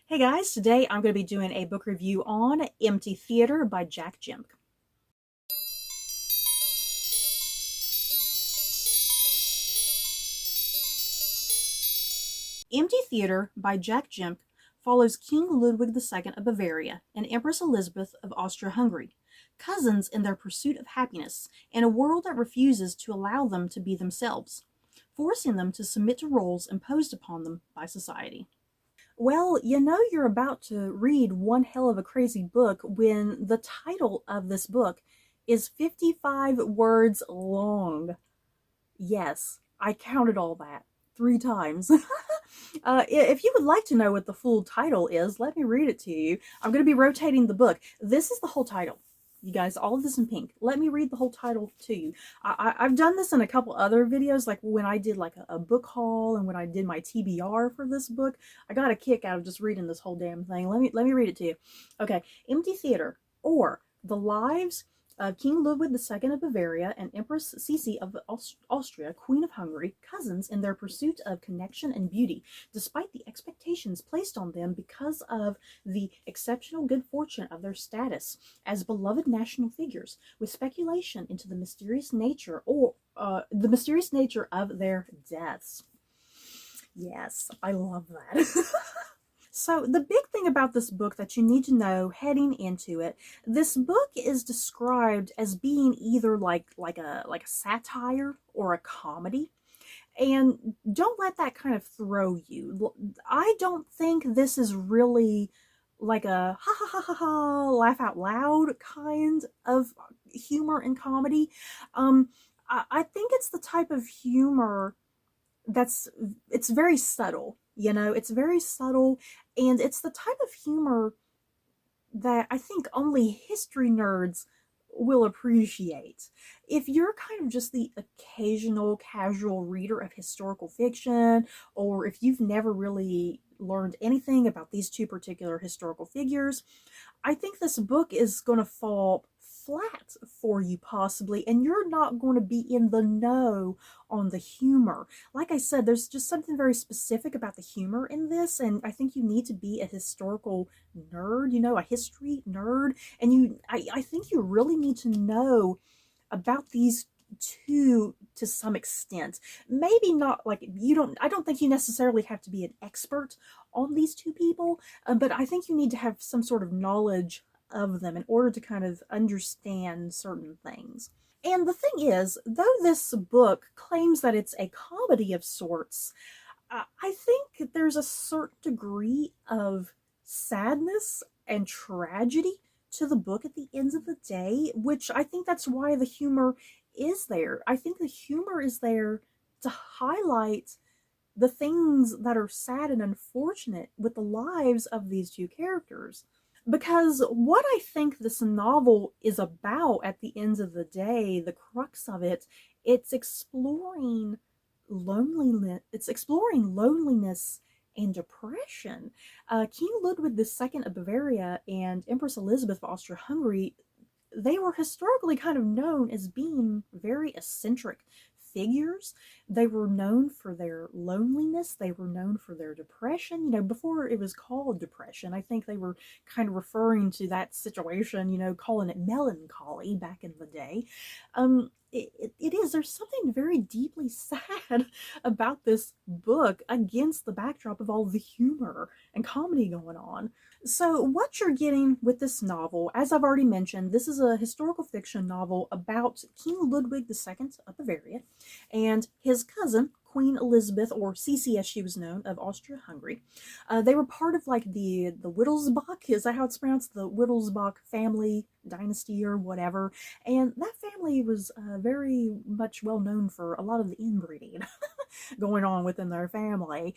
Hey guys, today I'm going to be doing a book review on Empty Theater by Jac Jemc. Empty Theater by Jac Jemc follows King Ludwig II of Bavaria and Empress Elizabeth of Austria-Hungary, cousins in their pursuit of happiness in a world that refuses to allow them to be themselves, forcing them to submit to roles imposed upon them by society. Well, you know you're about to read one hell of a crazy book when the title of this book is 55 words long. Yes, I counted all that 3 times. If you would like to know what the full title is, let me read it to you. I'm going to be rotating the book. This is the whole title. You guys, all of this in pink. Let me read the whole title to you. I've done this in a couple other videos, like when I did like a book haul and when I did my TBR for this book. I got a kick out of just reading this whole damn thing. Let me read it to you. Okay, Empty Theater, or The Lives of King Ludwig II of Bavaria and Empress Stacie of Austria, Queen of Hungary, cousins in their pursuit of connection and beauty, despite the expectations placed on them because of the exceptional good fortune of their status as beloved national figures, with speculation into the mysterious nature of their deaths. Yes, I love that. So the big thing about this book that you need to know heading into it, this book is described as being either like a satire or a comedy. And don't let that kind of throw you. I don't think this is really like a ha ha ha ha ha laugh out loud kind of humor and comedy. I think it's the type of humor that's it's very subtle, it's very subtle, and it's the type of humor that I think only history nerds will appreciate. If you're kind of just the occasional casual reader of historical fiction, or if you've never really learned anything about these two particular historical figures, I think this book is going to fall flat for you possibly, and you're not going to be in the know on the humor. Like I said, there's just something very specific about the humor in this, and I think you need to be a historical nerd, a history nerd, and I think you really need to know about these two to some extent. Maybe not like I don't think you necessarily have to be an expert on these two people, but I think you need to have some sort of knowledge of them in order to kind of understand certain things. And the thing is, though this book claims that it's a comedy of sorts, I think there's a certain degree of sadness and tragedy to the book at the end of the day, which I think that's why the humor is there. I think the humor is there to highlight the things that are sad and unfortunate with the lives of these two characters. Because what I think this novel is about at the end of the day, the crux of it, it's exploring loneliness. It's exploring loneliness and depression. King Ludwig II of Bavaria and Empress Elizabeth of Austria-Hungary, they were historically kind of known as being very eccentric figures. They were known for their loneliness. They were known for their depression. Before it was called depression, I think they were kind of referring to that situation, calling it melancholy back in the day. There's something very deeply sad about this book against the backdrop of all the humor and comedy going on. So, what you're getting with this novel, as I've already mentioned, this is a historical fiction novel about King Ludwig II of Bavaria and his cousin, Queen Elizabeth, or Sisi as she was known, of Austria-Hungary. They were part of like the Wittelsbach, is that how it's pronounced? The Wittelsbach family dynasty or whatever. And that family was very much well known for a lot of the inbreeding going on within their family,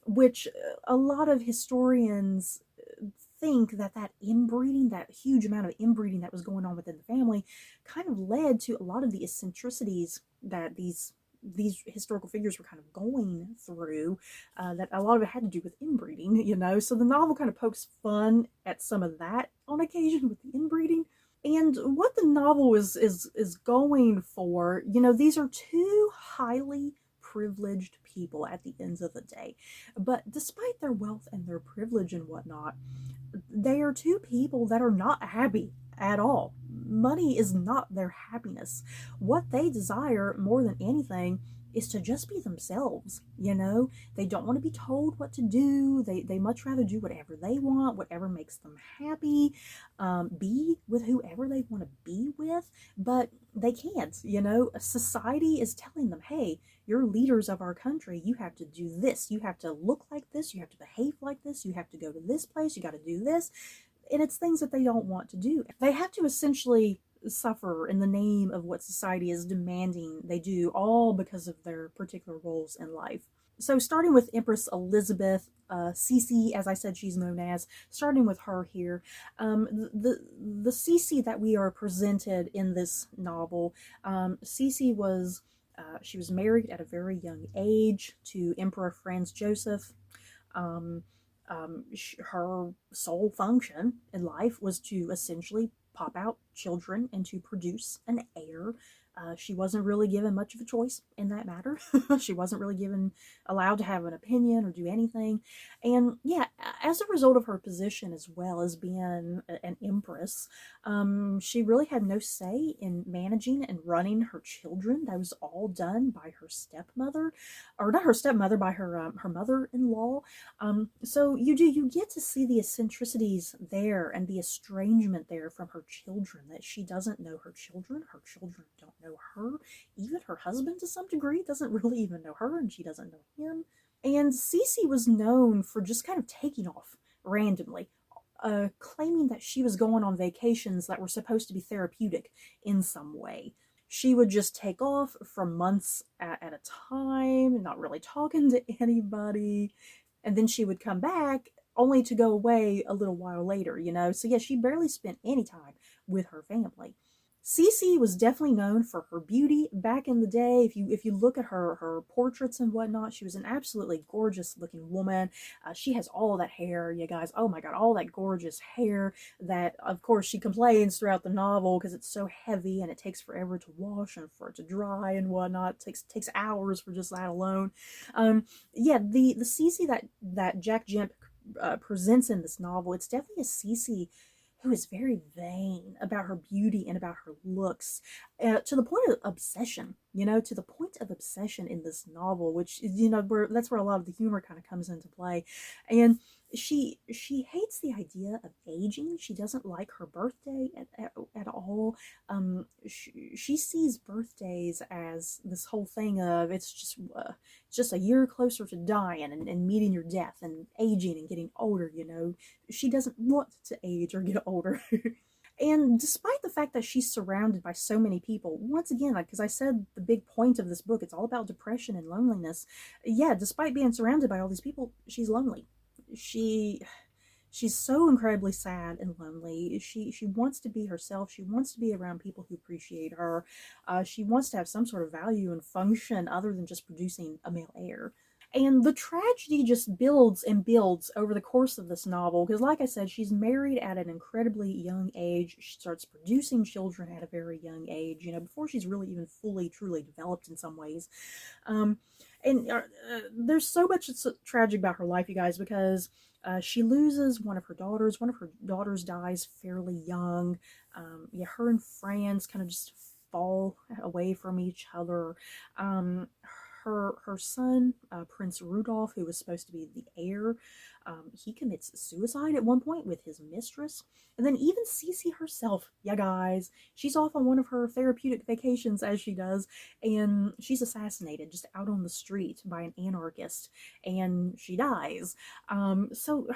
which a lot of historians think that inbreeding, that huge amount of inbreeding that was going on within the family, kind of led to a lot of the eccentricities that these historical figures were kind of going through, that a lot of it had to do with inbreeding, so the novel kind of pokes fun at some of that on occasion with the inbreeding. And what the novel is going for, these are two highly privileged people at the end of the day. But despite their wealth and their privilege and whatnot, they are two people that are not happy at all. Money is not their happiness. What they desire more than anything is to just be themselves, you know? They don't want to be told what to do. They much rather do whatever they want, whatever makes them happy, be with whoever they want to be with, but they can't, you know? Society is telling them, hey, you're leaders of our country. You have to do this. You have to look like this. You have to behave like this. You have to go to this place. You got to do this. And it's things that they don't want to do. They have to essentially suffer in the name of what society is demanding they do, all because of their particular roles in life. So starting with Empress Elizabeth, Sisi, as I said she's known as, starting with her here, the Sisi that we are presented in this novel, Sisi was, she was married at a very young age to Emperor Franz Joseph. Her sole function in life was to essentially pop out children and to produce an heir. She wasn't really given much of a choice in that matter. She wasn't really allowed to have an opinion or do anything. And yeah, as a result of her position as well as being an empress, she really had no say in managing and running her children. That was all done by her stepmother, or not her stepmother, by her mother-in-law. So you get to see the eccentricities there and the estrangement there from her children, that she doesn't know her children don't know her, even her husband to some degree doesn't really even know her, and she doesn't know him. And Cece was known for just kind of taking off randomly, claiming that she was going on vacations that were supposed to be therapeutic in some way. She would just take off for months at a time, not really talking to anybody, and then she would come back only to go away a little while later, you know? So yeah, she barely spent any time with her family. Cece was definitely known for her beauty back in the day. If you look at her portraits and whatnot, she was an absolutely gorgeous looking woman. She has all that hair, you guys. Oh my god, all that gorgeous hair that, of course, she complains throughout the novel because it's so heavy and it takes forever to wash and for it to dry and whatnot. It takes hours for just that alone. Yeah, the Cece that Jac Jemc presents in this novel, it's definitely a Cece who is very vain about her beauty and about her looks, to the point of obsession, you know, to the point of obsession in this novel, which, you know, that's where a lot of the humor kind of comes into play. And she hates the idea of aging. She doesn't like her birthday at all. She sees birthdays as this whole thing of it's just a year closer to dying and meeting your death and aging and getting older, you know. She doesn't want to age or get older. And despite the fact that she's surrounded by so many people, once again, like, because I said the big point of this book, it's all about depression and loneliness. Yeah, despite being surrounded by all these people, she's lonely. She's so incredibly sad and lonely. She wants to be herself. She wants to be around people who appreciate her. She wants to have some sort of value and function other than just producing a male heir. And the tragedy just builds and builds over the course of this novel, because like I said, she's married at an incredibly young age. She starts producing children at a very young age, you know, before she's really even fully, truly developed in some ways. There's so much that's tragic about her life, you guys, because she loses one of her daughters. One of her daughters dies fairly young. Yeah, her and Franz kind of just fall away from each other. Her son, Prince Rudolph, who was supposed to be the heir, he commits suicide at one point with his mistress. And then even Cece herself, yeah guys, she's off on one of her therapeutic vacations, as she does, and she's assassinated just out on the street by an anarchist, and she dies. So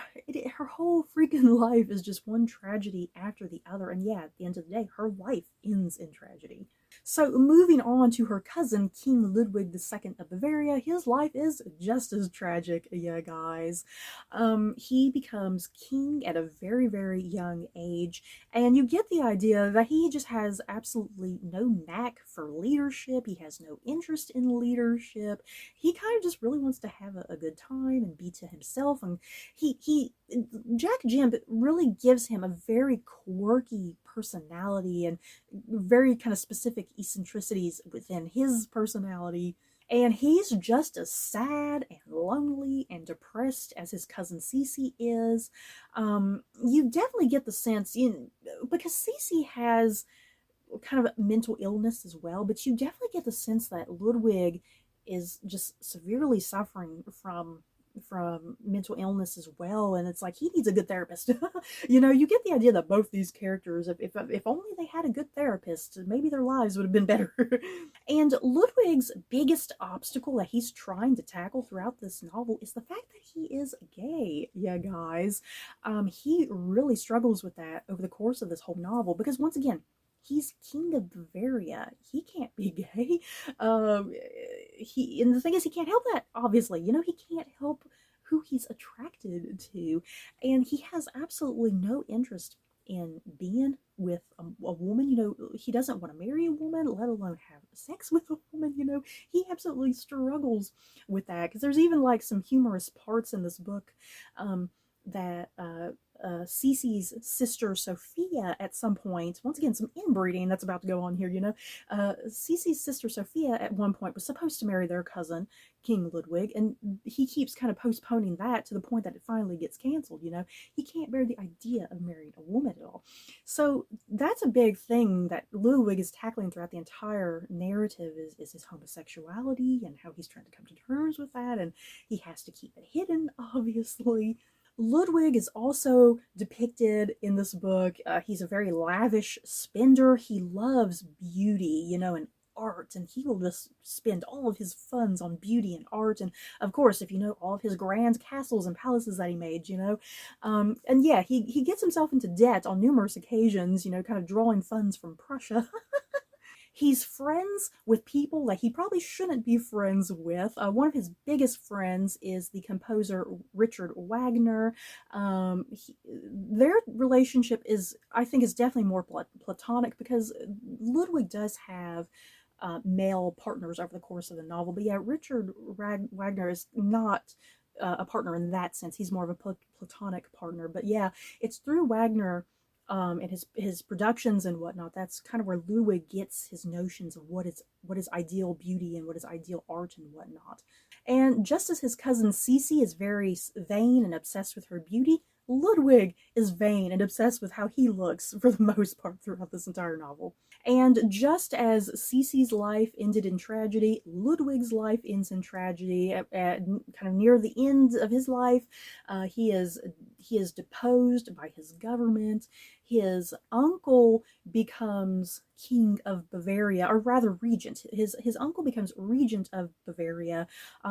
her whole freaking life is just one tragedy after the other, and yeah, at the end of the day, her life ends in tragedy. So moving on to her cousin, King Ludwig II of Bavaria, his life is just as tragic, yeah guys. He becomes king at a very, very young age, and you get the idea that he just has absolutely no knack for leadership. He has no interest in leadership. He kind of just really wants to have a good time and be to himself, and Jac Jemc really gives him a very quirky personality and very kind of specific eccentricities within his personality. And he's just as sad and lonely and depressed as his cousin Stacie is. You definitely get the sense, because Stacie has kind of mental illness as well, but you definitely get the sense that Ludwig is just severely suffering from mental illness as well, and it's like he needs a good therapist. You get the idea that both these characters, if only they had a good therapist, maybe their lives would have been better. And Ludwig's biggest obstacle that he's trying to tackle throughout this novel is the fact that he is gay. Yeah, guys, he really struggles with that over the course of this whole novel, because once again, he's king of Bavaria. He can't be gay. And the thing is, he can't help that. Obviously, he can't help who he's attracted to, and he has absolutely no interest in being with a woman. He doesn't want to marry a woman, let alone have sex with a woman. He absolutely struggles with that, because there's even like some humorous parts in this book that Sisi's sister Sophia at some point, once again, some inbreeding that's about to go on here, Sisi's sister Sophia at one point was supposed to marry their cousin, King Ludwig, and he keeps kind of postponing that to the point that it finally gets canceled. He can't bear the idea of marrying a woman at all. So that's a big thing that Ludwig is tackling throughout the entire narrative is his homosexuality and how he's trying to come to terms with that, and he has to keep it hidden, obviously. Ludwig is also depicted in this book. He's a very lavish spender. He loves beauty, and art, and he will just spend all of his funds on beauty and art. And of course, if you know all of his grand castles and palaces that he made, and yeah, he gets himself into debt on numerous occasions, kind of drawing funds from Prussia. He's friends with people that he probably shouldn't be friends with. One of his biggest friends is the composer Richard Wagner. Their relationship I think, is definitely more platonic, because Ludwig does have male partners over the course of the novel. But yeah, Richard Wagner is not a partner in that sense. He's more of a platonic partner. But yeah, it's through Wagner and his productions and whatnot. That's kind of where Ludwig gets his notions of what is ideal beauty and what is ideal art and whatnot. And just as his cousin Stacie is very vain and obsessed with her beauty, Ludwig is vain and obsessed with how he looks for the most part throughout this entire novel. And just as Sissy's life ended in tragedy, Ludwig's life ends in tragedy. At kind of near the end of his life, he is deposed by his government. His uncle becomes king of Bavaria, or rather regent. His uncle becomes regent of Bavaria.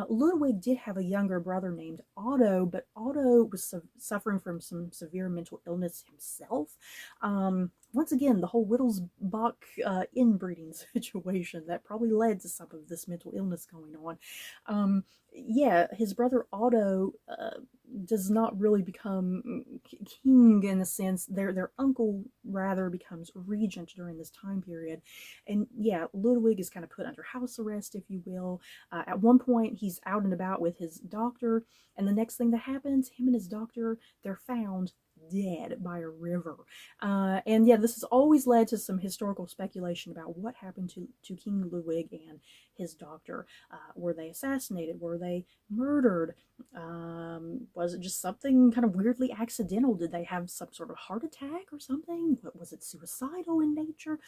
Ludwig did have a younger brother named Otto, but Otto was suffering from some severe mental illness himself. Once again, the whole Wittelsbach inbreeding situation that probably led to some of this mental illness going on. Yeah, his brother Otto does not really become king in a sense. Their uncle rather becomes regent during this time period. And yeah, Ludwig is kind of put under house arrest, if you will. At one point, he's out and about with his doctor, and the next thing that happens, him and his doctor, they're found dead by a river. And yeah, this has always led to some historical speculation about what happened to King Ludwig and his doctor. Were they assassinated? Were they murdered? Was it just something kind of weirdly accidental? Did they have some sort of heart attack or something? Was it suicidal in nature?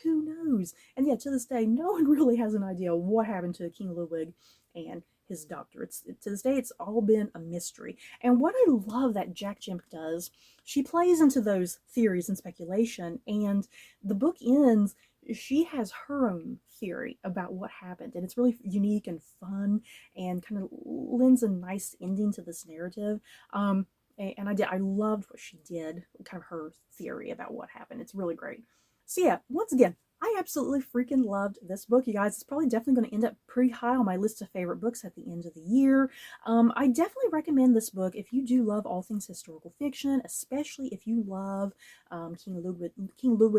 Who knows? And yeah, to this day, no one really has an idea what happened to King Ludwig and his doctor. To this day, it's all been a mystery. And what I love that Jac Jemc does, she plays into those theories and speculation, and the book ends, she has her own theory about what happened, and it's really unique and fun and kind of lends a nice ending to this narrative. And I loved what she did, kind of her theory about what happened. It's really great. So yeah, once again, I absolutely freaking loved this book, you guys. It's probably definitely going to end up pretty high on my list of favorite books at the end of the year. I definitely recommend this book if you do love all things historical fiction, especially if you love King Ludwig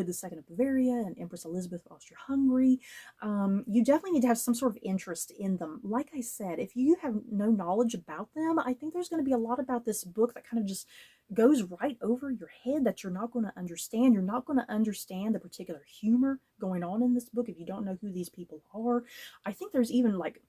II of Bavaria and Empress Elizabeth of Austria-Hungary. You definitely need to have some sort of interest in them. Like I said, if you have no knowledge about them, I think there's going to be a lot about this book that kind of just goes right over your head that you're not going to understand. You're not going to understand the particular humor going on in this book if you don't know who these people are. I think there's even like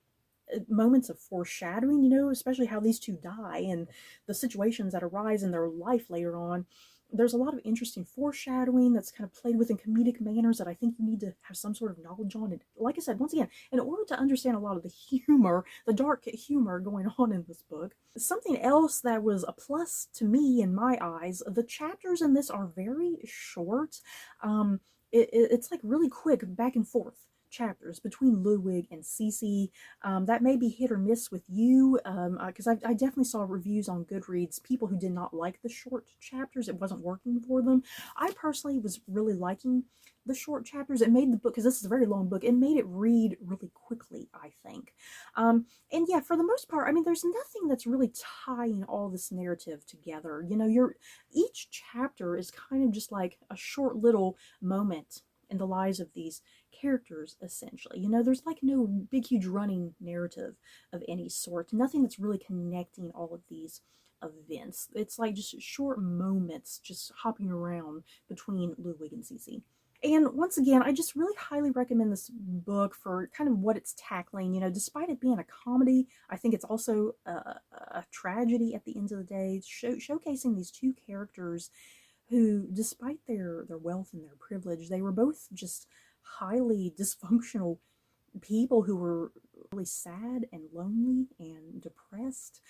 moments of foreshadowing, you know, especially how these two die and the situations that arise in their life later on. There's a lot of interesting foreshadowing that's kind of played with in comedic manners that I think you need to have some sort of knowledge on. And like I said, once again, in order to understand a lot of the humor, the dark humor going on in this book. Something else that was a plus to me in my eyes, the chapters in this are very short. It's like really quick back and forth chapters between Ludwig and Stacie. That may be hit or miss with you, because I definitely saw reviews on Goodreads, people who did not like the short chapters. It wasn't working for them. I personally was really liking the short chapters. It made the book, because this is a very long book, it made it read really quickly, I think. And yeah, for the most part, I mean, there's nothing that's really tying all this narrative together. You know, each chapter is kind of just like a short little moment in the lives of these characters, essentially. You know, there's like no big, huge running narrative of any sort. Nothing that's really connecting all of these events. It's like just short moments just hopping around between Ludwig and Stacie. And once again, I just really highly recommend this book for kind of what it's tackling. You know, despite it being a comedy, I think it's also a tragedy at the end of the day, showcasing these two characters who, despite their wealth and their privilege, they were both just highly dysfunctional people who were really sad and lonely and depressed.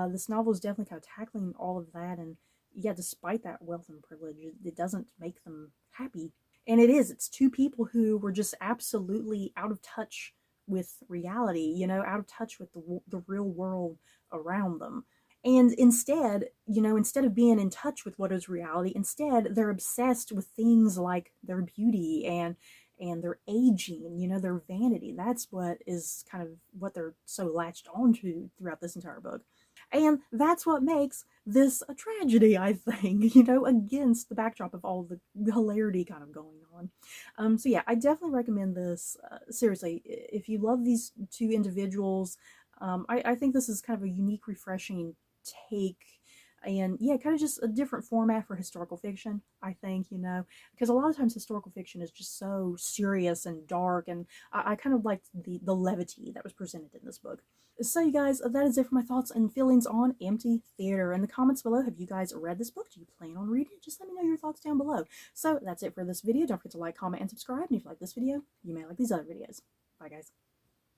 This novel is definitely kind of tackling all of that, and yeah, despite that wealth and privilege, it doesn't make them happy. And it's two people who were just absolutely out of touch with reality, you know, out of touch with the real world around them. And instead, you know, instead of being in touch with what is reality, instead they're obsessed with things like their beauty and their aging, you know, their vanity. That's what is kind of what they're so latched onto throughout this entire book. And that's what makes this a tragedy, I think, you know, against the backdrop of all the hilarity kind of going on. So yeah, I definitely recommend this. Seriously, if you love these two individuals, I think this is kind of a unique, refreshing take, and yeah, kind of just a different format for historical fiction, I think, you know, because a lot of times historical fiction is just so serious and dark, and I kind of liked the levity that was presented in this book. So you guys, that is it for my thoughts and feelings on Empty Theater. In the comments below, have you guys read this book? Do you plan on reading it? Just let me know your thoughts down below. So that's it for this video. Don't forget to like, comment, and subscribe, and if you like this video, you may like these other videos. Bye guys.